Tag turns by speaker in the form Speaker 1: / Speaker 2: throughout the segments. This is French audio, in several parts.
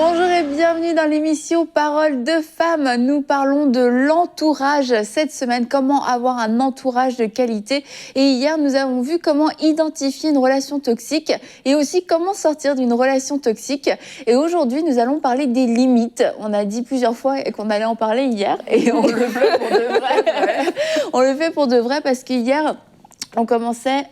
Speaker 1: Bonjour et bienvenue dans l'émission Paroles de femmes. Nous parlons de l'entourage cette semaine, comment avoir un entourage de qualité. Et hier, nous avons vu comment identifier une relation toxique et aussi comment sortir d'une relation toxique. Et aujourd'hui, nous allons parler des limites. On a dit plusieurs fois qu'on allait en parler hier et on le fait pour de vrai. On le fait pour de vrai parce qu'hier, on commençait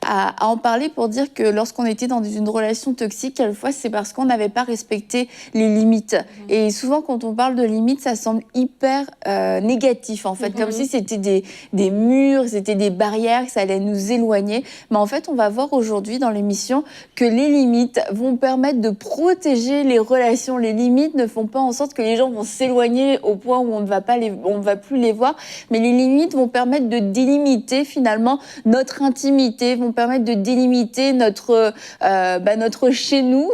Speaker 1: à en parler pour dire que lorsqu'on était dans une relation toxique, quelquefois, c'est parce qu'on n'avait pas respecté les limites. Et souvent, quand on parle de limites, ça semble hyper négatif, en fait. Comme si c'était des murs, c'était des barrières, que ça allait nous éloigner. Mais en fait, on va voir aujourd'hui dans l'émission que les limites vont permettre de protéger les relations. Les limites ne font pas en sorte que les gens vont s'éloigner au point où on ne va plus les voir. Mais les limites vont permettre de délimiter, finalement, notre intimité, vont permettre de délimiter notre chez nous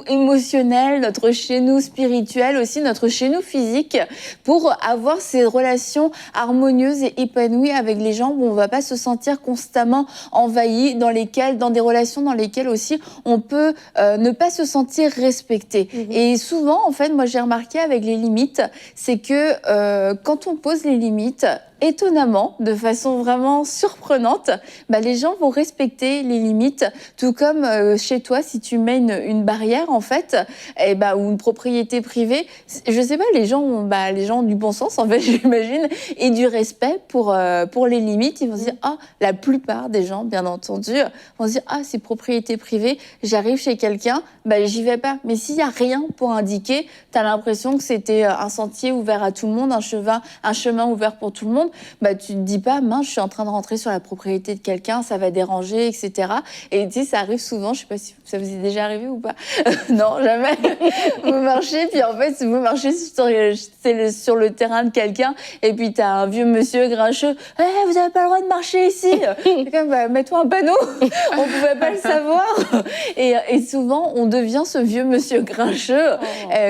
Speaker 1: émotionnel, notre chez nous spirituel, aussi notre chez nous physique, pour avoir ces relations harmonieuses et épanouies avec les gens où on ne va pas se sentir constamment envahi, dans des relations dans lesquelles aussi on peut ne pas se sentir respecté. Et souvent, en fait, moi j'ai remarqué avec les limites, c'est que quand on pose les limites, étonnamment, de façon vraiment surprenante, les gens vont respecter les limites, tout comme chez toi, si tu mets une barrière, en fait, ou une propriété privée, je sais pas, les gens ont du bon sens, en fait, j'imagine, et du respect pour les limites. Ils vont se dire, la plupart des gens, bien entendu, vont se dire, c'est propriété privée, j'arrive chez quelqu'un, j'y vais pas. Mais s'il y a rien pour indiquer, t'as l'impression que c'était un sentier ouvert à tout le monde, un chemin ouvert pour tout le monde, tu te dis pas, mince, je suis en train de rentrer sur la propriété de quelqu'un, ça va déranger, etc. Et tu sais, ça arrive souvent, je sais pas si ça vous est déjà arrivé ou pas. Non, jamais. Vous marchez, puis en fait, vous marchez sur le terrain de quelqu'un, et puis t'as un vieux monsieur grincheux, vous avez pas le droit de marcher ici. Comme, mets-toi un panneau, on pouvait pas le savoir. Et souvent, on devient ce vieux monsieur grincheux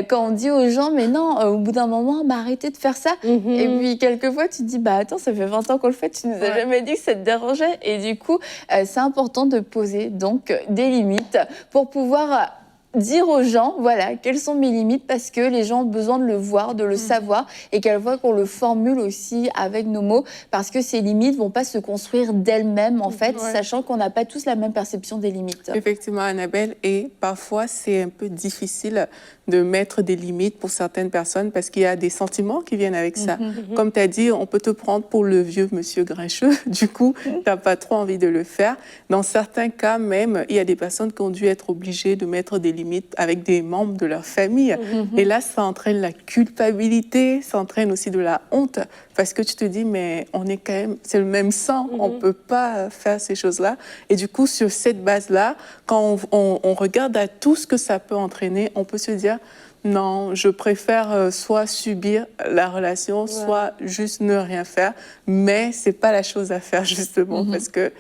Speaker 1: quand on dit aux gens, mais non, au bout d'un moment, arrêtez de faire ça. Et puis, quelquefois, tu te dis, attends, ça fait 20 ans qu'on le fait, tu nous as jamais dit que ça te dérangeait. Et du coup, c'est important de poser donc des limites pour pouvoir dire aux gens, voilà, quelles sont mes limites, parce que les gens ont besoin de le voir, de le savoir, et quelquefois qu'on le formule aussi avec nos mots, parce que ces limites vont pas se construire d'elles-mêmes, en fait, sachant qu'on n'a pas tous la même perception des limites.
Speaker 2: Effectivement, Annabelle, et parfois c'est un peu difficile de mettre des limites pour certaines personnes parce qu'il y a des sentiments qui viennent avec ça. Comme tu as dit, on peut te prendre pour le vieux monsieur grincheux, du coup, tu n'as pas trop envie de le faire. Dans certains cas même, il y a des personnes qui ont dû être obligées de mettre des limites avec des membres de leur famille. Et là, ça entraîne la culpabilité, ça entraîne aussi de la honte parce que tu te dis, mais on est quand même, c'est le même sang, on ne peut pas faire ces choses-là. Et du coup, sur cette base-là, quand on regarde à tout ce que ça peut entraîner, on peut se dire, non, je préfère soit subir la relation, soit juste ne rien faire. Mais c'est pas la chose à faire, justement, parce que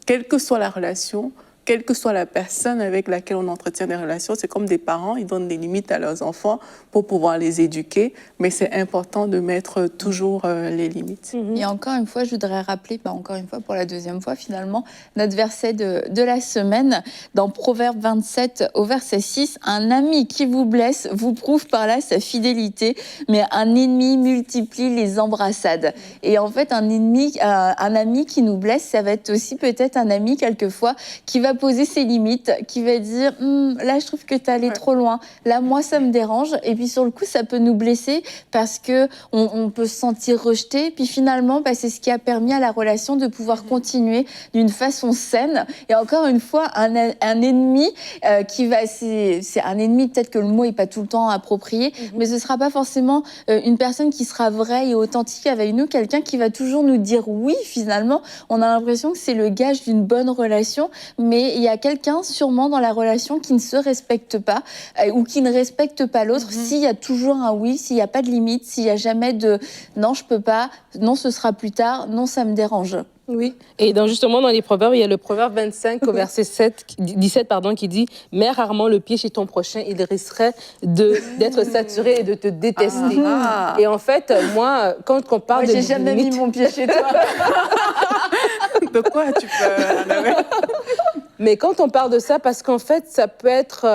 Speaker 2: quelle que soit la relation, quelle que soit la personne avec laquelle on entretient des relations, c'est comme des parents, ils donnent des limites à leurs enfants pour pouvoir les éduquer, mais c'est important de mettre toujours les limites.
Speaker 1: Et encore une fois, je voudrais rappeler, encore une fois pour la deuxième fois finalement, notre verset de la semaine, dans Proverbe 27 au verset 6, « Un ami qui vous blesse vous prouve par là sa fidélité, mais un ennemi multiplie les embrassades. » Et en fait, un ami qui nous blesse, ça va être aussi peut-être un ami quelquefois qui va poser ses limites, qui va dire là je trouve que t'es allé trop loin, là moi ça me dérange, et puis sur le coup ça peut nous blesser parce que on peut se sentir rejeté, puis finalement c'est ce qui a permis à la relation de pouvoir continuer d'une façon saine. Et encore une fois, un ennemi c'est un ennemi, peut-être que le mot est pas tout le temps approprié, mais ce sera pas forcément une personne qui sera vraie et authentique avec nous, quelqu'un qui va toujours nous dire oui. Finalement on a l'impression que c'est le gage d'une bonne relation, mais il y a quelqu'un sûrement dans la relation qui ne se respecte pas ou qui ne respecte pas l'autre. S'il y a toujours un oui, s'il n'y a pas de limite, s'il n'y a jamais de non je peux pas, non ce sera plus tard, non ça me dérange.
Speaker 3: Oui, et justement dans les proverbes, il y a le proverbe 25 au verset 17 qui dit « Mets rarement le pied chez ton prochain, il risquerait d'être saturé et de te détester. » Et en fait, moi, quand on parle de
Speaker 1: j'ai jamais mis mon pied chez toi.
Speaker 2: De quoi tu peux, Annabelle?
Speaker 3: Mais quand on parle de ça, parce qu'en fait, ça peut être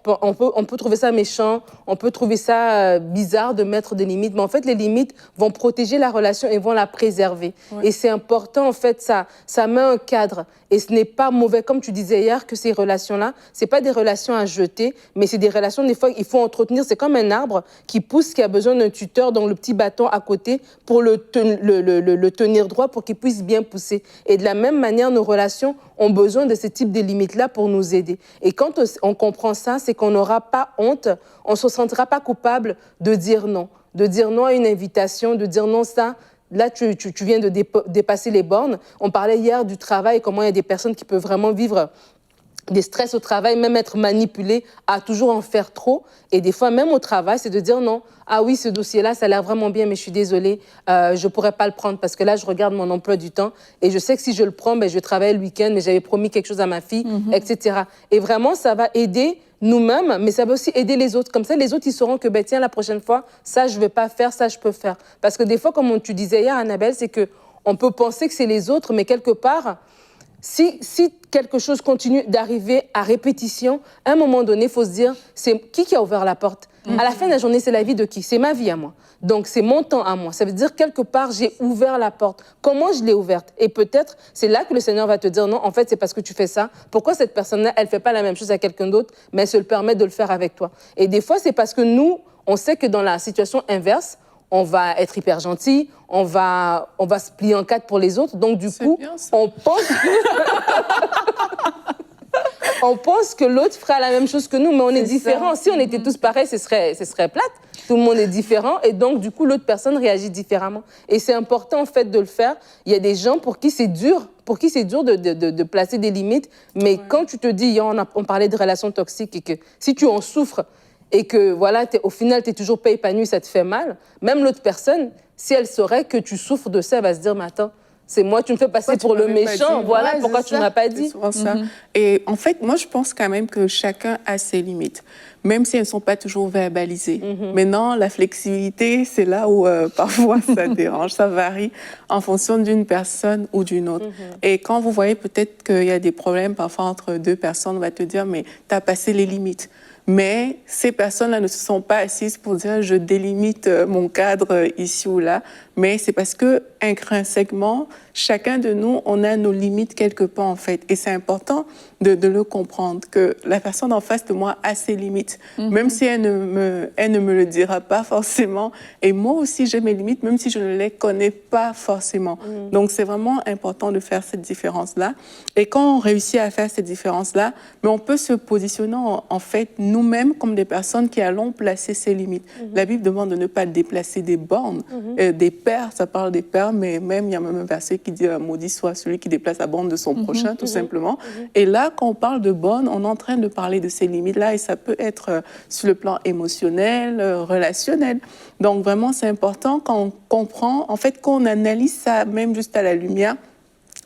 Speaker 3: on peut trouver ça méchant, on peut trouver ça bizarre de mettre des limites, mais en fait, les limites vont protéger la relation et vont la préserver. Ouais. Et c'est important, en fait, ça met un cadre. Et ce n'est pas mauvais, comme tu disais hier, que ces relations-là, c'est pas des relations à jeter, mais c'est des relations, des fois, il faut entretenir. C'est comme un arbre qui pousse, qui a besoin d'un tuteur, donc le petit bâton à côté, pour le tenir droit, pour qu'il puisse bien pousser. Et de la même manière, nos relations ont besoin de ce type de limites-là pour nous aider. Et quand on comprend ça, c'est qu'on n'aura pas honte, on ne se sentira pas coupable de dire non à une invitation, de dire non ça. Là, tu viens de dépasser les bornes. On parlait hier du travail, comment il y a des personnes qui peuvent vraiment vivre des stress au travail, même être manipulées à toujours en faire trop. Et des fois, même au travail, c'est de dire non. Ah oui, ce dossier-là, ça a l'air vraiment bien, mais je suis désolée, je ne pourrais pas le prendre parce que là, je regarde mon emploi du temps et je sais que si je le prends, je vais travailler le week-end, mais j'avais promis quelque chose à ma fille, etc. Et vraiment, ça va aider nous-mêmes, mais ça va aussi aider les autres. Comme ça, les autres, ils sauront que, tiens, la prochaine fois, ça, je ne vais pas faire, ça, je peux faire. Parce que des fois, comme tu disais hier, Annabelle, c'est qu'on peut penser que c'est les autres, mais quelque part, si quelque chose continue d'arriver à répétition, à un moment donné, il faut se dire, c'est qui a ouvert la porte? À la fin de la journée, c'est la vie de qui? C'est ma vie à moi. Donc, c'est mon temps à moi. Ça veut dire, quelque part, j'ai ouvert la porte. Comment je l'ai ouverte? Et peut-être, c'est là que le Seigneur va te dire, non, en fait, c'est parce que tu fais ça. Pourquoi cette personne-là, elle ne fait pas la même chose à quelqu'un d'autre, mais elle se le permet de le faire avec toi? Et des fois, c'est parce que nous, on sait que dans la situation inverse, on va être hyper gentil, on va se plier en quatre pour les autres. Donc, du coup, on pense que l'autre fera la même chose que nous, mais on est différents. Si on était tous pareils, ce serait plate. Tout le monde est différent et donc, du coup, l'autre personne réagit différemment. Et c'est important, en fait, de le faire. Il y a des gens pour qui c'est dur de placer des limites. Mais quand tu te dis, on parlait de relations toxiques et que si tu en souffres, et que, voilà, au final, tu n'es toujours pas épanoui, ça te fait mal, même l'autre personne, si elle saurait que tu souffres de ça, elle va se dire, mais attends, c'est moi, tu me fais passer pour le méchant, voilà, pourquoi tu ne m'as pas dit?
Speaker 2: C'est souvent ça. Et en fait, moi, je pense quand même que chacun a ses limites, même si elles ne sont pas toujours verbalisées. Maintenant, la flexibilité, c'est là où parfois ça dérange, ça varie en fonction d'une personne ou d'une autre. Et quand vous voyez peut-être qu'il y a des problèmes parfois entre deux personnes, on va te dire, mais tu as passé les limites. Mais ces personnes-là ne se sont pas assises pour dire je délimite mon cadre ici ou là, mais c'est parce que intrinsèquement, chacun de nous, on a nos limites quelque part en fait. Et c'est important de le comprendre, que la personne en face de moi a ses limites, même si elle ne me le dira pas forcément. Et moi aussi, j'ai mes limites, même si je ne les connais pas forcément. Donc c'est vraiment important de faire cette différence-là. Et quand on réussit à faire cette différence-là, mais on peut se positionner en fait nous-mêmes comme des personnes qui allons placer ces limites. La Bible demande de ne pas déplacer des bornes, des pères, ça parle des pères, mais même il y a même un verset qui dit maudit soit celui qui déplace la borne de son prochain, tout simplement. Et là, quand on parle de bornes, on est en train de parler de ces limites-là et ça peut être sur le plan émotionnel, relationnel. Donc vraiment, c'est important quand on comprend, en fait, qu'on analyse ça même juste à la lumière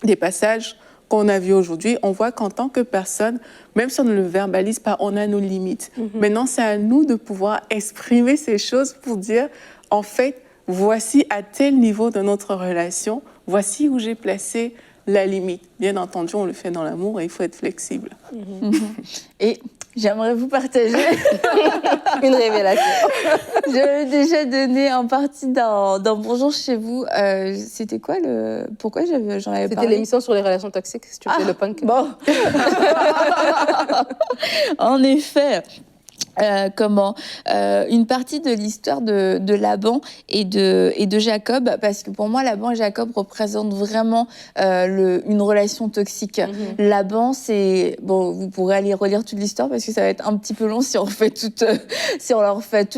Speaker 2: des passages qu'on a vus aujourd'hui, on voit qu'en tant que personne, même si on ne le verbalise pas, on a nos limites. Maintenant, c'est à nous de pouvoir exprimer ces choses pour dire, en fait, voici à tel niveau de notre relation, voici où j'ai placé la limite. Bien entendu, on le fait dans l'amour et il faut être flexible.
Speaker 1: Et j'aimerais vous partager
Speaker 3: une révélation.
Speaker 1: J'avais déjà donné en partie dans Bonjour chez vous. C'était quoi le... Pourquoi j'en avais parlé?
Speaker 3: C'était l'émission sur les relations toxiques, si tu fais le punk.
Speaker 1: Bon. En effet. Une partie de l'histoire de Laban et de Jacob, parce que pour moi Laban et Jacob représentent vraiment une relation toxique. Laban, c'est bon, vous pourrez aller relire toute l'histoire parce que ça va être un petit peu long si on refait toute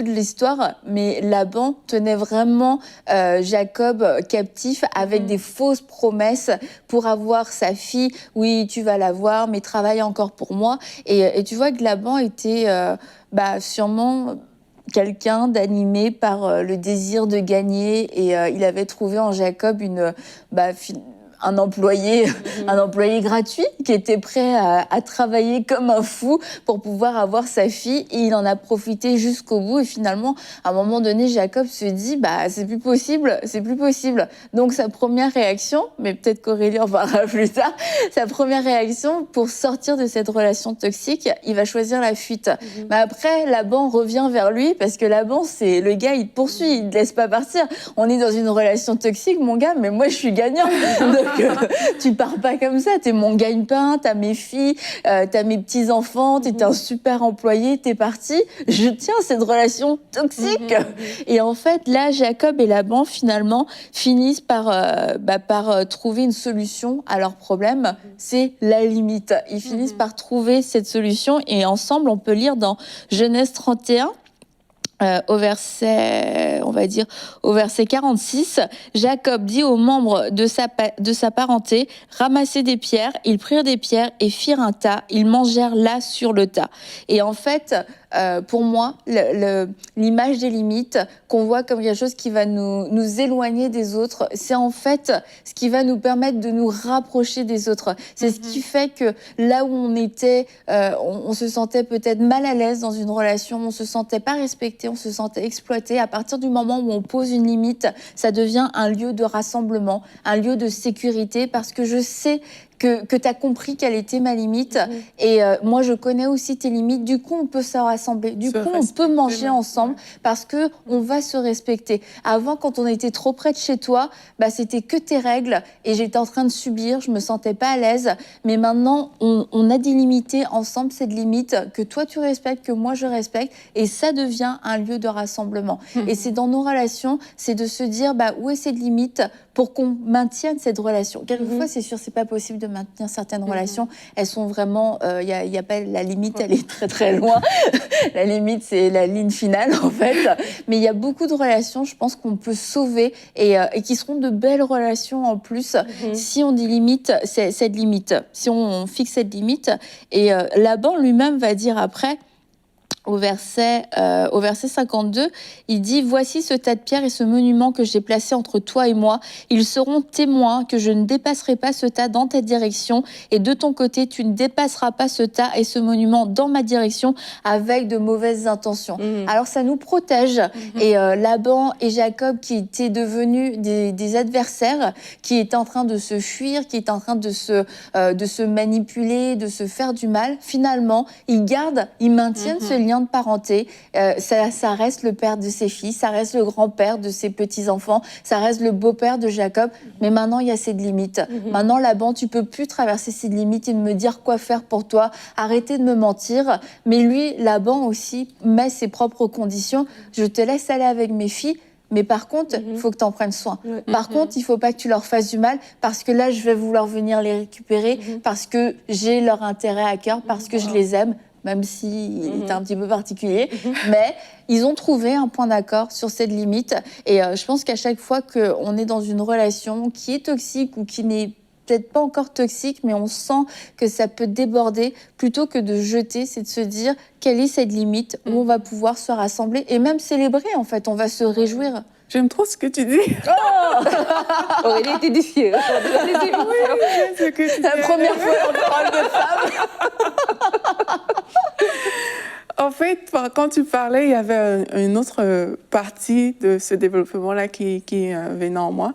Speaker 1: l'histoire, mais Laban tenait vraiment Jacob captif avec des fausses promesses pour avoir sa fille. Oui, tu vas l'avoir, mais travaille encore pour moi. Et tu vois que Laban était sûrement quelqu'un d'animé par le désir de gagner et il avait trouvé en Jacob un employé gratuit qui était prêt à travailler comme un fou pour pouvoir avoir sa fille, et il en a profité jusqu'au bout. Et finalement, à un moment donné, Jacob se dit, c'est plus possible. Donc sa première réaction, mais peut-être qu'Aurélie en parlera plus tard, sa première réaction pour sortir de cette relation toxique, il va choisir la fuite. Mais après, Laban revient vers lui, parce que Laban, c'est le gars, il te poursuit, il te laisse pas partir. On est dans une relation toxique, mon gars, mais moi je suis gagnant. Donc tu pars pas comme ça, t'es mon gagne-pain, t'as mes filles, t'as mes petits-enfants, t'es un super employé, t'es parti. Je tiens cette relation toxique. Et en fait, là, Jacob et Laban, finalement, finissent par trouver une solution à leur problème. C'est la limite. Ils finissent par trouver cette solution, et ensemble, on peut lire dans Genèse 31, au verset 46, Jacob dit aux membres de sa parenté, ramassez des pierres. Ils prirent des pierres et firent un tas. Ils mangèrent là sur le tas. Et en fait, pour moi, l'image des limites, qu'on voit comme quelque chose qui va nous éloigner des autres, c'est en fait ce qui va nous permettre de nous rapprocher des autres. C'est ce qui fait que là où on était, on se sentait peut-être mal à l'aise dans une relation, on se sentait pas respecté, on se sentait exploité. À partir du moment où on pose une limite, ça devient un lieu de rassemblement, un lieu de sécurité, parce que je sais que tu as compris quelle était ma limite. Et moi, je connais aussi tes limites. Du coup, on peut se rassembler. Du coup, on peut manger ensemble parce que on va se respecter. Avant, quand on était trop près de chez toi, c'était que tes règles et j'étais en train de subir. Je me sentais pas à l'aise. Mais maintenant, on a délimité ensemble cette limite que toi, tu respectes, que moi, je respecte. Et ça devient un lieu de rassemblement. Et c'est dans nos relations, c'est de se dire où est cette limite pour qu'on maintienne cette relation. Quelquefois, c'est sûr, c'est pas possible de maintenir certaines relations. Elles sont vraiment, y a pas la limite, elle est très très loin. La limite, c'est la ligne finale en fait. Mais il y a beaucoup de relations, je pense qu'on peut sauver et qui seront de belles relations en plus si on délimite cette limite, si on fixe cette limite. Et Laban lui-même va dire après. Au verset 52, il dit « Voici ce tas de pierres et ce monument que j'ai placé entre toi et moi. Ils seront témoins que je ne dépasserai pas ce tas dans ta direction et de ton côté, tu ne dépasseras pas ce tas et ce monument dans ma direction avec de mauvaises intentions. » Alors, ça nous protège. Et Laban et Jacob, qui étaient devenus des adversaires, qui étaient en train de se fuir, qui étaient en train de se manipuler, de se faire du mal, finalement, ils maintiennent ce lien de parenté, ça reste le père de ses filles, ça reste le grand-père de ses petits-enfants, ça reste le beau-père de Jacob, mais maintenant il y a cette limite. Maintenant, Laban, tu peux plus traverser cette limite et me dire quoi faire pour toi, arrêtez de me mentir. Mais lui, Laban aussi, met ses propres conditions. Je te laisse aller avec mes filles, mais par contre, il faut que tu en prennes soin. Par contre, il ne faut pas que tu leur fasses du mal, parce que là, je vais vouloir venir les récupérer, parce que j'ai leur intérêt à cœur, parce que je les aime, même s'il était un petit peu particulier. Mais ils ont trouvé un point d'accord sur cette limite. Et je pense qu'à chaque fois qu'on est dans une relation qui est toxique ou qui n'est peut-être pas encore toxique, mais on sent que ça peut déborder, plutôt que de jeter, c'est de se dire quelle est cette limite où on va pouvoir se rassembler et même célébrer, en fait, on va se réjouir.
Speaker 2: J'aime trop ce que tu dis.
Speaker 3: Aurélie était défiée.
Speaker 2: C'est que tu
Speaker 1: la première fois qu'on parle de femmes.
Speaker 2: En fait, quand tu parlais, il y avait une autre partie de ce développement-là qui venait en moi.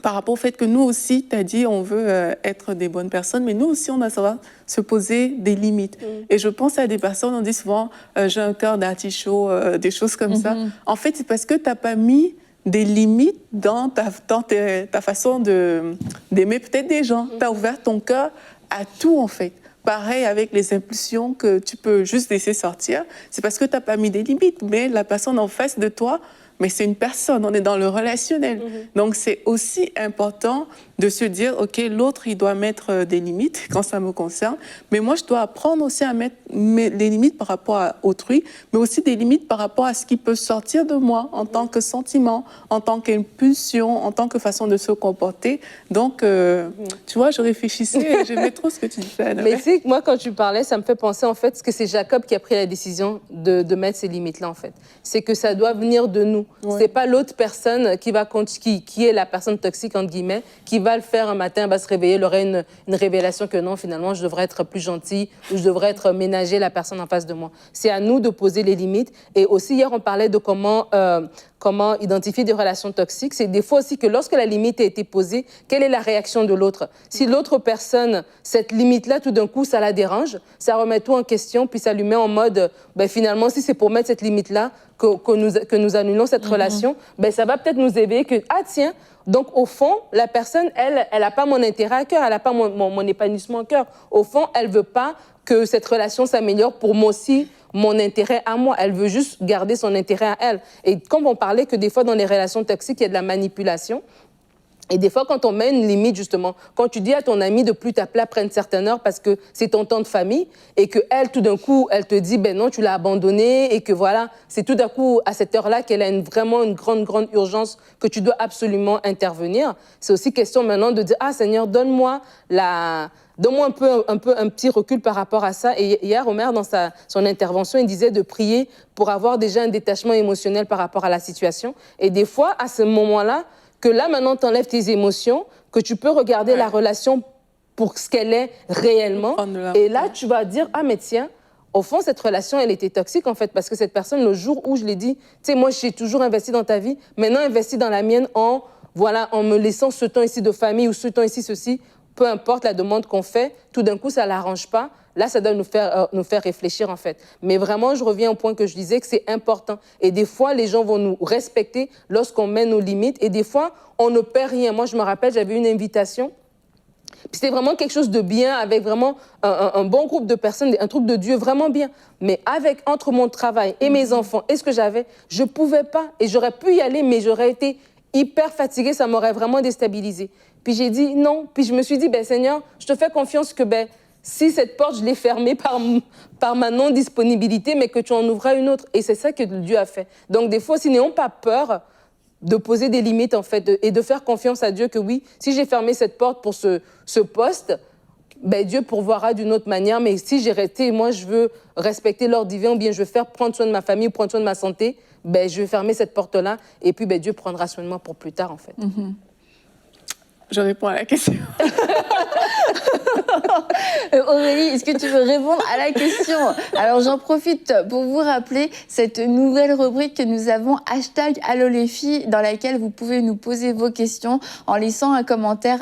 Speaker 2: Par rapport au fait que nous aussi, tu as dit, on veut être des bonnes personnes, mais nous aussi, on doit savoir se poser des limites. Et je pense à des personnes, on dit souvent, j'ai un cœur d'artichaut, des choses comme ça. En fait, c'est parce que tu n'as pas mis des limites dans ta façon d'aimer peut-être des gens. Tu as ouvert ton cœur à tout, en fait. Pareil avec les impulsions que tu peux juste laisser sortir. C'est parce que tu n'as pas mis des limites, mais la personne en face de toi, mais c'est une personne, on est dans le relationnel. Donc, c'est aussi important de se dire, OK, l'autre, il doit mettre des limites quand ça me concerne, mais moi, je dois apprendre aussi à mettre les limites par rapport à autrui, mais aussi des limites par rapport à ce qui peut sortir de moi en tant que sentiment, en tant qu'impulsion, en tant que façon de se comporter. Donc, tu vois, je réfléchissais et j'aimais trop ce que tu disais.
Speaker 3: Mais tu sais, moi, quand tu parlais, ça me fait penser, en fait, que c'est Jacob qui a pris la décision de mettre ces limites-là, en fait. C'est que ça doit venir de nous.
Speaker 2: Ouais.
Speaker 3: C'est pas l'autre personne qui est la personne toxique, entre guillemets, qui va le faire un matin, va se réveiller, elle aurait une révélation que non, finalement, je devrais être plus gentille ou je devrais être ménager la personne en face de moi. C'est à nous de poser les limites. Et aussi, hier, on parlait de comment identifier des relations toxiques. C'est des fois aussi que lorsque la limite a été posée, quelle est la réaction de l'autre? Si l'autre personne, cette limite-là, tout d'un coup, ça la dérange, ça remet tout en question, puis ça lui met en mode, finalement, si c'est pour mettre cette limite-là, que nous annulons cette relation, ça va peut-être nous éveiller que, ah tiens, donc au fond, la personne, elle n'a pas mon intérêt à cœur, elle n'a pas mon épanouissement à cœur. Au fond, elle ne veut pas que cette relation s'améliore pour moi aussi, mon intérêt à moi. Elle veut juste garder son intérêt à elle. Et comme on parlait que des fois, dans les relations toxiques, il y a de la manipulation. Et des fois, quand on met une limite, justement, quand tu dis à ton ami de plus t'appeler après une certaine heure parce que c'est ton temps de famille et qu'elle, tout d'un coup, elle te dit, non, tu l'as abandonné et que voilà, c'est tout d'un coup, à cette heure-là, qu'elle a vraiment une grande urgence que tu dois absolument intervenir. C'est aussi question maintenant de dire, ah Seigneur, donne-moi un petit recul par rapport à ça. Et hier, Omer, dans son intervention, il disait de prier pour avoir déjà un détachement émotionnel par rapport à la situation. Et des fois, à ce moment-là, que là, maintenant, tu enlèves tes émotions, que tu peux regarder la relation pour ce qu'elle est réellement. Et là, tu vas dire, ah, mais tiens, au fond, cette relation, elle était toxique, en fait, parce que cette personne, le jour où je l'ai dit, tu sais, moi, j'ai toujours investi dans ta vie, maintenant, investi dans la mienne en me laissant ce temps ici de famille ou ce temps ici, ceci, peu importe la demande qu'on fait, tout d'un coup, ça ne l'arrange pas. Là, ça doit nous faire réfléchir, en fait. Mais vraiment, je reviens au point que je disais, que c'est important. Et des fois, les gens vont nous respecter lorsqu'on met nos limites. Et des fois, on ne perd rien. Moi, je me rappelle, j'avais une invitation. Puis c'était vraiment quelque chose de bien, avec vraiment un bon groupe de personnes, un truc de Dieu vraiment bien. Mais entre mon travail et mes enfants et ce que j'avais, je ne pouvais pas. Et j'aurais pu y aller, mais j'aurais été hyper fatiguée. Ça m'aurait vraiment déstabilisée. Puis j'ai dit non. Puis je me suis dit, Seigneur, je te fais confiance que si cette porte, je l'ai fermée par ma non-disponibilité, mais que tu en ouvras une autre. Et c'est ça que Dieu a fait. Donc, des fois, n'ayons pas peur de poser des limites, en fait, et de faire confiance à Dieu que oui, si j'ai fermé cette porte pour ce poste, Dieu pourvoira d'une autre manière. Mais si j'ai resté, moi, je veux respecter l'ordre divin, ou bien je veux prendre soin de ma famille ou prendre soin de ma santé, je vais fermer cette porte-là. Et puis, Dieu prendra soin de moi pour plus tard, en fait.
Speaker 1: Mm-hmm.
Speaker 2: Je réponds à la question.
Speaker 1: Aurélie, est-ce que tu veux répondre à la question? Alors, j'en profite pour vous rappeler cette nouvelle rubrique que nous avons, #AlloLesFilles, dans laquelle vous pouvez nous poser vos questions en laissant un commentaire,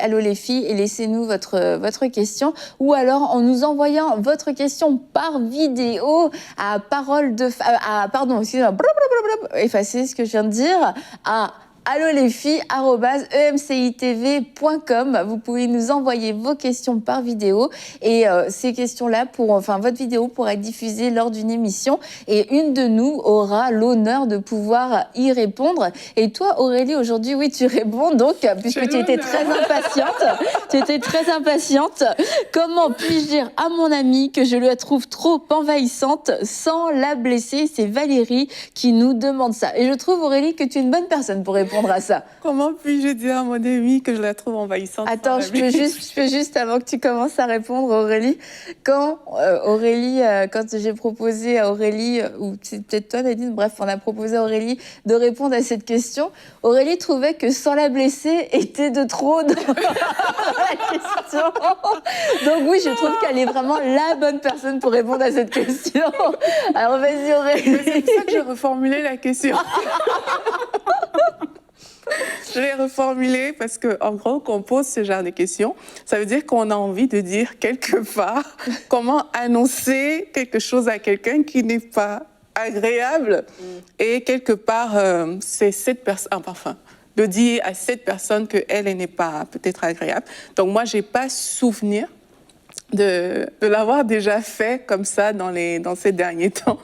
Speaker 1: #AlloLesFilles, et laissez-nous votre question. Ou alors en nous envoyant votre question par vidéo à effacez ce que je viens de dire, à allolesfilles@emcitv.com. Vous pouvez nous envoyer vos questions par vidéo et ces questions-là, votre vidéo pourra être diffusée lors d'une émission et une de nous aura l'honneur de pouvoir y répondre. Et toi, Aurélie, aujourd'hui, oui, tu réponds donc, puisque tu étais très impatiente. Comment puis-je dire à mon amie que je la trouve trop envahissante sans la blesser? C'est Valérie qui nous demande ça. Et je trouve, Aurélie, que tu es une bonne personne pour répondre à ça.
Speaker 2: Comment puis-je dire à mon amie que je la trouve envahissante?
Speaker 1: Attends, je peux juste, avant que tu commences à répondre, Aurélie, quand j'ai proposé à Aurélie, ou c'est peut-être toi, Nadine, bref, on a proposé à Aurélie de répondre à cette question, Aurélie trouvait que sans la blesser était de trop dans la question. Donc oui, je trouve qu'elle est vraiment la bonne personne pour répondre à cette question. Alors vas-y, Aurélie.
Speaker 2: C'est pour ça que j'ai reformulé la question. Je l'ai reformulée parce qu'en gros, qu'on pose ce genre de questions, ça veut dire qu'on a envie de dire quelque part comment annoncer quelque chose à quelqu'un qui n'est pas agréable. Et quelque part, c'est cette personne, de dire à cette personne qu'elle n'est pas peut-être agréable. Donc moi, je n'ai pas souvenir de l'avoir déjà fait comme ça dans ces derniers temps.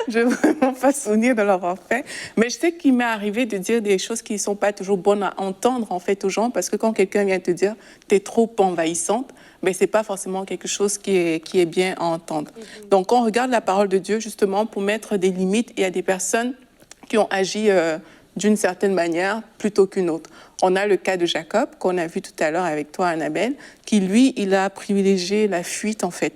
Speaker 2: Je n'ai vraiment pas souvenir de l'avoir fait. Mais je sais qu'il m'est arrivé de dire des choses qui ne sont pas toujours bonnes à entendre, en fait, aux gens. Parce que quand quelqu'un vient te dire « t'es trop envahissante », ce n'est pas forcément quelque chose qui est bien à entendre. Donc, on regarde la parole de Dieu, justement, pour mettre des limites. Il y a des personnes qui ont agi d'une certaine manière plutôt qu'une autre. On a le cas de Jacob, qu'on a vu tout à l'heure avec toi, Annabelle, qui, lui, il a privilégié la fuite, en fait,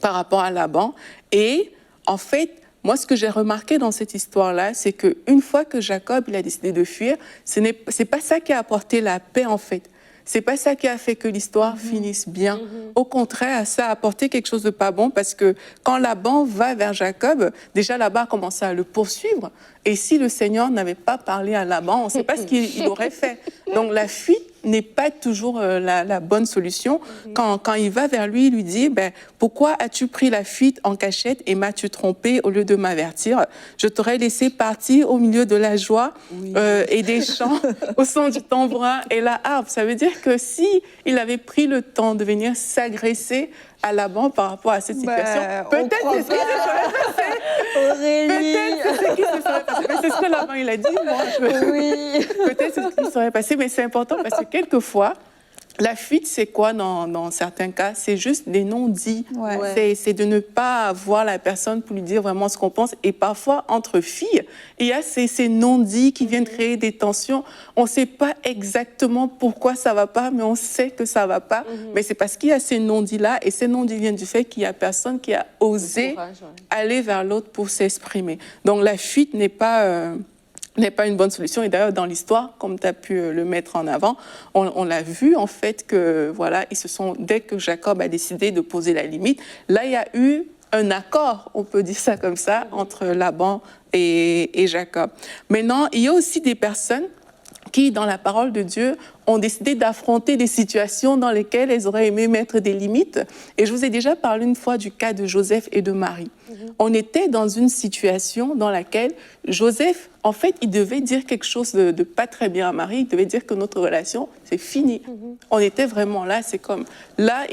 Speaker 2: par rapport à Laban. Et en fait, moi, ce que j'ai remarqué dans cette histoire-là, c'est qu'une fois que Jacob il a décidé de fuir, c'est pas ça qui a apporté la paix, en fait. C'est pas ça qui a fait que l'histoire finisse bien. Au contraire, ça a apporté quelque chose de pas bon parce que quand Laban va vers Jacob, déjà Laban a commencé à le poursuivre. Et si le Seigneur n'avait pas parlé à Laban, on ne sait pas ce qu'il aurait fait. Donc la fuite n'est pas toujours la bonne solution. Quand il va vers lui, il lui dit pourquoi as-tu pris la fuite en cachette et m'as-tu trompé au lieu de m'avertir? Je t'aurais laissé partir au milieu de la joie et des chants au son du tambourin et la harpe. Ça veut dire que si il avait pris le temps de venir s'agresser à Laban par rapport à cette situation, peut-être c'est ce qui se serait passé.
Speaker 1: Aurélie.
Speaker 2: Peut-être c'est ce qui se serait passé. Mais c'est ce que Laban il a dit.
Speaker 1: Oui.
Speaker 2: Peut-être c'est ce qui serait passé, mais c'est important parce que quelquefois, la fuite, c'est quoi dans certains cas? C'est juste des non-dits.
Speaker 1: Ouais.
Speaker 2: C'est de ne pas voir la personne pour lui dire vraiment ce qu'on pense. Et parfois, entre filles, il y a ces non-dits qui viennent créer des tensions. On ne sait pas exactement pourquoi ça ne va pas, mais on sait que ça ne va pas. Mais c'est parce qu'il y a ces non-dits-là. Et ces non-dits viennent du fait qu'il n'y a personne qui a osé aller vers l'autre pour s'exprimer. Donc la fuite n'est pas une bonne solution. Et d'ailleurs, dans l'histoire, comme tu as pu le mettre en avant, on l'a vu, en fait, que, voilà, dès que Jacob a décidé de poser la limite, là, il y a eu un accord, on peut dire ça comme ça, entre Laban et Jacob. Maintenant, il y a aussi des personnes qui, dans la parole de Dieu, ont décidé d'affronter des situations dans lesquelles elles auraient aimé mettre des limites. Et je vous ai déjà parlé une fois du cas de Joseph et de Marie. On était dans une situation dans laquelle Joseph, en fait, il devait dire quelque chose de pas très bien à Marie. Il devait dire que notre relation, c'est fini. On était vraiment là, c'est comme... Là,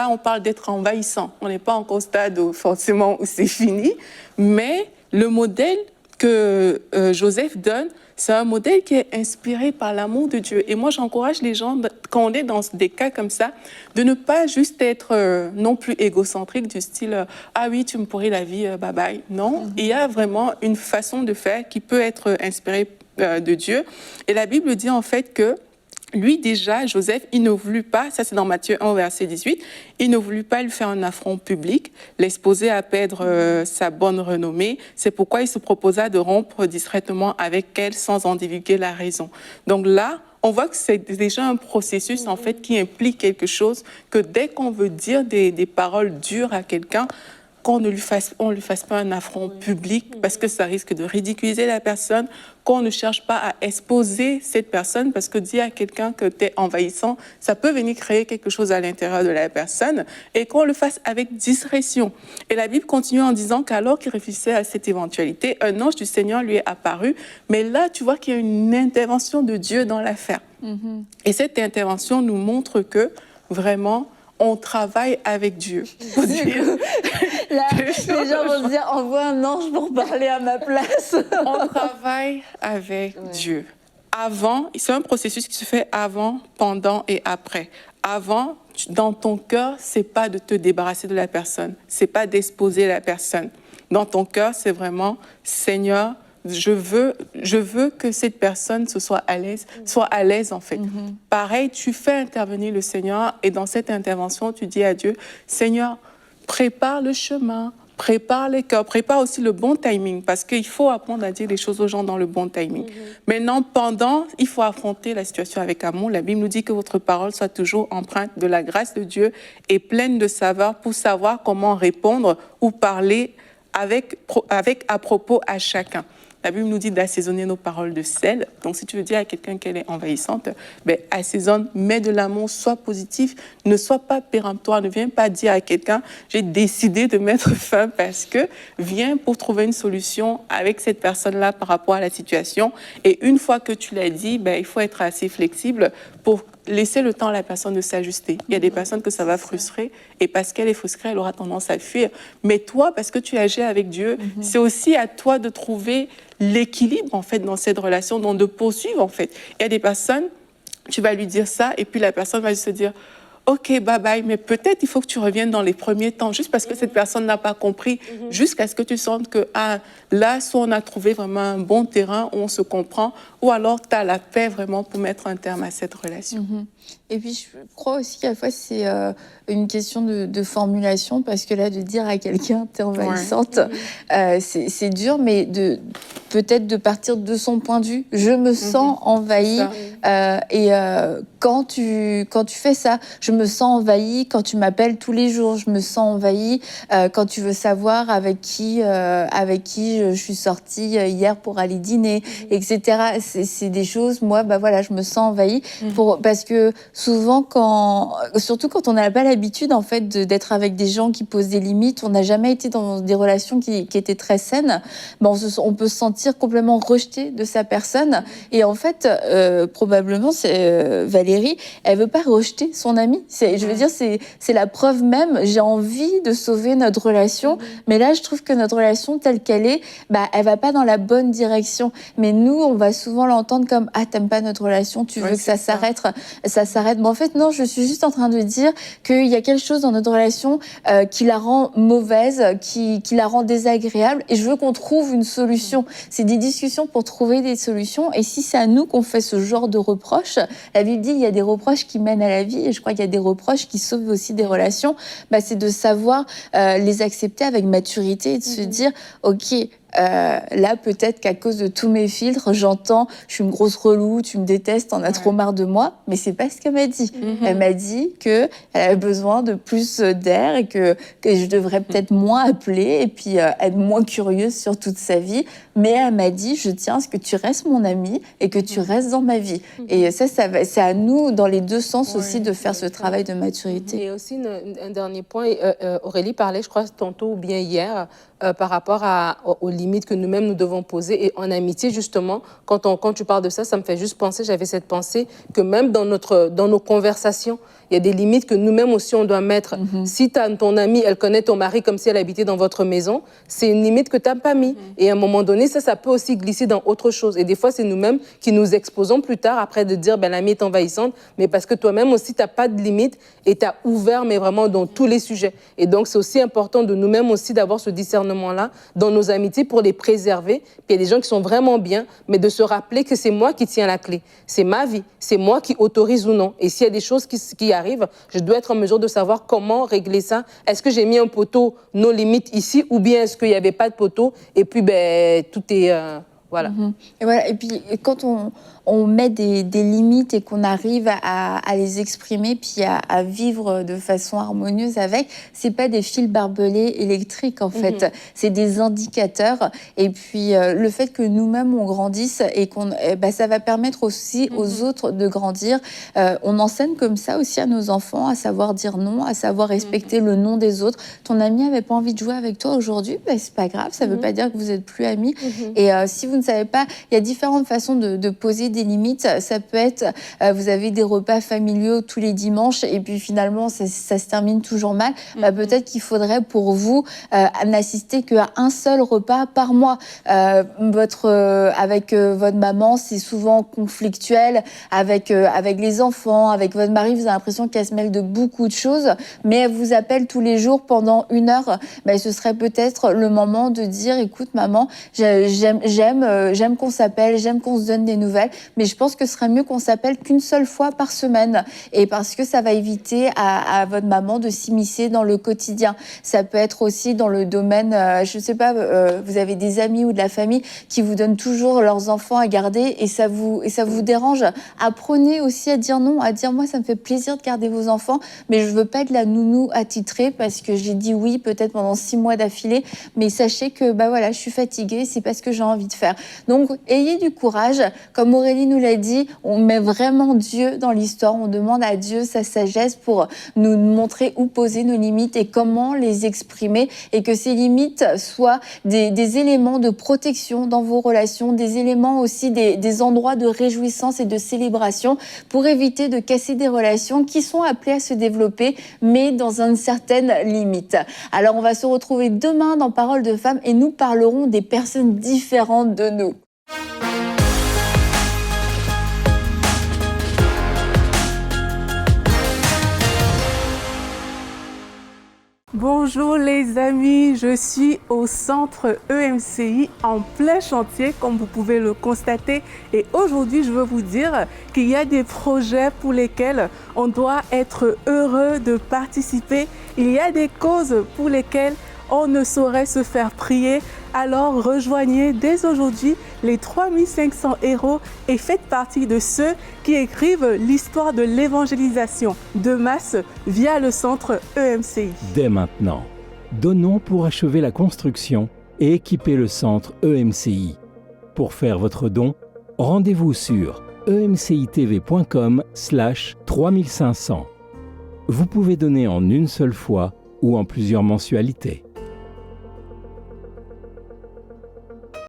Speaker 2: on parle d'être envahissant. On n'est pas encore au stade forcément où c'est fini. Mais le modèle que Joseph donne, c'est un modèle qui est inspiré par l'amour de Dieu. Et moi, j'encourage les gens, quand on est dans des cas comme ça, de ne pas juste être non plus égocentrique du style « Ah oui, tu me pourris la vie, bye bye ». Non, il y a vraiment une façon de faire qui peut être inspirée de Dieu. Et la Bible dit en fait que lui, déjà, Joseph, il ne voulut pas, ça c'est dans Matthieu 1, verset 18, il ne voulut pas lui faire un affront public, l'exposer à perdre sa bonne renommée. C'est pourquoi il se proposa de rompre discrètement avec elle sans en divulguer la raison. Donc là, on voit que c'est déjà un processus en fait qui implique quelque chose, que dès qu'on veut dire des paroles dures à quelqu'un, qu'on ne lui fasse pas un affront public parce que ça risque de ridiculiser la personne, qu'on ne cherche pas à exposer cette personne parce que dire à quelqu'un que tu es envahissant, ça peut venir créer quelque chose à l'intérieur de la personne et qu'on le fasse avec discrétion. Et la Bible continue en disant qu'alors qu'il réfléchissait à cette éventualité, un ange du Seigneur lui est apparu, mais là tu vois qu'il y a une intervention de Dieu dans l'affaire. Et cette intervention nous montre que vraiment on travaille avec Dieu.
Speaker 1: Là, les gens vont se dire, envoie un ange pour parler à ma place.
Speaker 2: On travaille avec Dieu. Avant, c'est un processus qui se fait avant, pendant et après. Avant, dans ton cœur, c'est pas de te débarrasser de la personne, c'est pas d'exposer la personne. Dans ton cœur, c'est vraiment, Seigneur, je veux que cette personne soit à l'aise en fait. Pareil, tu fais intervenir le Seigneur et dans cette intervention, tu dis à Dieu, Seigneur, prépare le chemin, prépare les cœurs, prépare aussi le bon timing parce qu'il faut apprendre à dire les choses aux gens dans le bon timing. Maintenant, il faut affronter la situation avec amour. La Bible nous dit que votre parole soit toujours empreinte de la grâce de Dieu et pleine de saveur pour savoir comment répondre ou parler avec à propos à chacun. La Bible nous dit d'assaisonner nos paroles de sel. Donc, si tu veux dire à quelqu'un qu'elle est envahissante, assaisonne, mets de l'amour, sois positif, ne sois pas péremptoire, ne viens pas dire à quelqu'un « j'ai décidé de mettre fin parce que » viens pour trouver une solution avec cette personne-là par rapport à la situation. Et une fois que tu l'as dit, il faut être assez flexible pour laisser le temps à la personne de s'ajuster. Il y a des personnes que ça va frustrer et parce qu'elle est frustrée, elle aura tendance à fuir. Mais toi, parce que tu agis avec Dieu, c'est aussi à toi de trouver l'équilibre en fait dans cette relation, donc de poursuivre en fait. Il y a des personnes, tu vas lui dire ça et puis la personne va se dire OK, bye bye, mais peut-être il faut que tu reviennes dans les premiers temps, juste parce que cette personne n'a pas compris, jusqu'à ce que tu sentes que là, soit on a trouvé vraiment un bon terrain où on se comprend, ou alors tu as la paix vraiment pour mettre un terme à cette relation.
Speaker 1: Et puis, je crois aussi qu'à la fois, c'est une question de formulation, parce que là, de dire à quelqu'un « t'es envahissante c'est dur, mais peut-être de partir de son point de vue. Je me sens envahie. Quand tu fais ça, je me sens envahie quand tu m'appelles tous les jours. Je me sens envahie quand tu veux savoir avec qui je suis sortie hier pour aller dîner, etc. C'est des choses, moi, je me sens envahie. Parce que souvent, surtout quand on n'a pas l'habitude en fait d'être avec des gens qui posent des limites, on n'a jamais été dans des relations qui étaient très saines, on peut se sentir complètement rejeté de sa personne. Et en fait, probablement, Valérie, elle veut pas rejeter son amie. Je veux dire, c'est la preuve même. J'ai envie de sauver notre relation, mais là, je trouve que notre relation telle qu'elle est, elle va pas dans la bonne direction. Mais nous, on va souvent l'entendre comme t'aimes pas notre relation, tu veux que ça s'arrête. Mais en fait, non, je suis juste en train de dire qu'il y a quelque chose dans notre relation qui la rend mauvaise, qui la rend désagréable, et je veux qu'on trouve une solution. C'est des discussions pour trouver des solutions, et si c'est à nous qu'on fait ce genre de reproches, la Bible dit il y a des reproches qui mènent à la vie, et je crois qu'il y a des reproches qui sauvent aussi des relations. C'est de savoir les accepter avec maturité et de se dire ok, là, peut-être qu'à cause de tous mes filtres, j'entends, je suis une grosse relou, tu me détestes, t'en as trop marre de moi, mais c'est pas ce qu'elle m'a dit. Elle m'a dit qu'elle avait besoin de plus d'air et que je devrais peut-être moins appeler et puis être moins curieuse sur toute sa vie. Mais elle m'a dit, je tiens à ce que tu restes mon amie et que tu restes dans ma vie. Et c'est à nous, dans les deux sens aussi, de faire ce travail de maturité.
Speaker 3: Et aussi, un dernier point, Aurélie parlait, je crois, tantôt ou bien hier, par rapport aux limites que nous-mêmes nous devons poser. Et en amitié, justement, quand tu parles de ça, ça me fait juste penser, j'avais cette pensée que même dans nos conversations, il y a des limites que nous-mêmes aussi on doit mettre. Si ton amie, elle connaît ton mari comme si elle habitait dans votre maison, c'est une limite que tu n'as pas mis. Et à un moment donné, ça peut aussi glisser dans autre chose. Et des fois, c'est nous-mêmes qui nous exposons plus tard, après de dire, l'amie est envahissante, mais parce que toi-même aussi, tu n'as pas de limite et tu as ouvert, mais vraiment dans tous les sujets. Et donc, c'est aussi important de nous-mêmes aussi d'avoir ce discernement-là dans nos amitiés pour les préserver. Puis il y a des gens qui sont vraiment bien, mais de se rappeler que c'est moi qui tiens la clé. C'est ma vie. C'est moi qui autorise ou non. Et s'il y a des choses qui arrivent, je dois être en mesure de savoir comment régler ça. Est-ce que j'ai mis un poteau, nos limites ici, ou bien est-ce qu'il n'y avait pas de poteau et puis tout est... voilà.
Speaker 1: Et puis, quand on met des limites et qu'on arrive à les exprimer puis à vivre de façon harmonieuse avec, c'est pas des fils barbelés électriques en fait, c'est des indicateurs. Et puis le fait que nous-mêmes on grandisse et ça va permettre aussi aux autres de grandir. On enseigne comme ça aussi à nos enfants à savoir dire non, à savoir respecter le non des autres. Ton ami avait pas envie de jouer avec toi aujourd'hui, c'est pas grave, ça veut pas dire que vous êtes plus amis. Et si vous ne savez pas, il y a différentes façons de poser des limites. Ça peut être, vous avez des repas familiaux tous les dimanches et puis finalement ça se termine toujours mal. Peut-être qu'il faudrait pour vous n'assister qu'à un seul repas par mois. Avec votre maman, c'est souvent conflictuel. Avec les enfants, avec votre mari, vous avez l'impression qu'elle se mêle de beaucoup de choses, mais elle vous appelle tous les jours pendant 1 heure. Ce serait peut-être le moment de dire, écoute maman, j'aime qu'on s'appelle, j'aime qu'on se donne des nouvelles, mais je pense que ce serait mieux qu'on s'appelle qu'une seule fois par semaine, et parce que ça va éviter à votre maman de s'immiscer dans le quotidien. Ça peut être aussi dans le domaine, je sais pas, vous avez des amis ou de la famille qui vous donnent toujours leurs enfants à garder et ça vous dérange. Apprenez aussi à dire non, à dire moi ça me fait plaisir de garder vos enfants, mais je veux pas être la nounou attitrée parce que j'ai dit oui peut-être pendant 6 mois d'affilée, mais sachez que je suis fatiguée, c'est pas ce que j'ai envie de faire. Donc ayez du courage, comme Aurélie nous l'a dit, on met vraiment Dieu dans l'histoire, on demande à Dieu sa sagesse pour nous montrer où poser nos limites et comment les exprimer, et que ces limites soient des éléments de protection dans vos relations, des éléments aussi, des endroits de réjouissance et de célébration pour éviter de casser des relations qui sont appelées à se développer, mais dans une certaine limite. Alors on va se retrouver demain dans Paroles de Femmes et nous parlerons des personnes différentes de nous.
Speaker 2: Bonjour les amis, je suis au centre EMCI en plein chantier comme vous pouvez le constater et aujourd'hui je veux vous dire qu'il y a des projets pour lesquels on doit être heureux de participer. Il y a des causes pour lesquelles on ne saurait se faire prier. Alors rejoignez dès aujourd'hui les 3500 héros et faites partie de ceux qui écrivent l'histoire de l'évangélisation de masse via le centre EMCI.
Speaker 4: Dès maintenant, donnons pour achever la construction et équiper le centre EMCI. Pour faire votre don, rendez-vous sur emcitv.com/3500. Vous pouvez donner en une seule fois ou en plusieurs mensualités.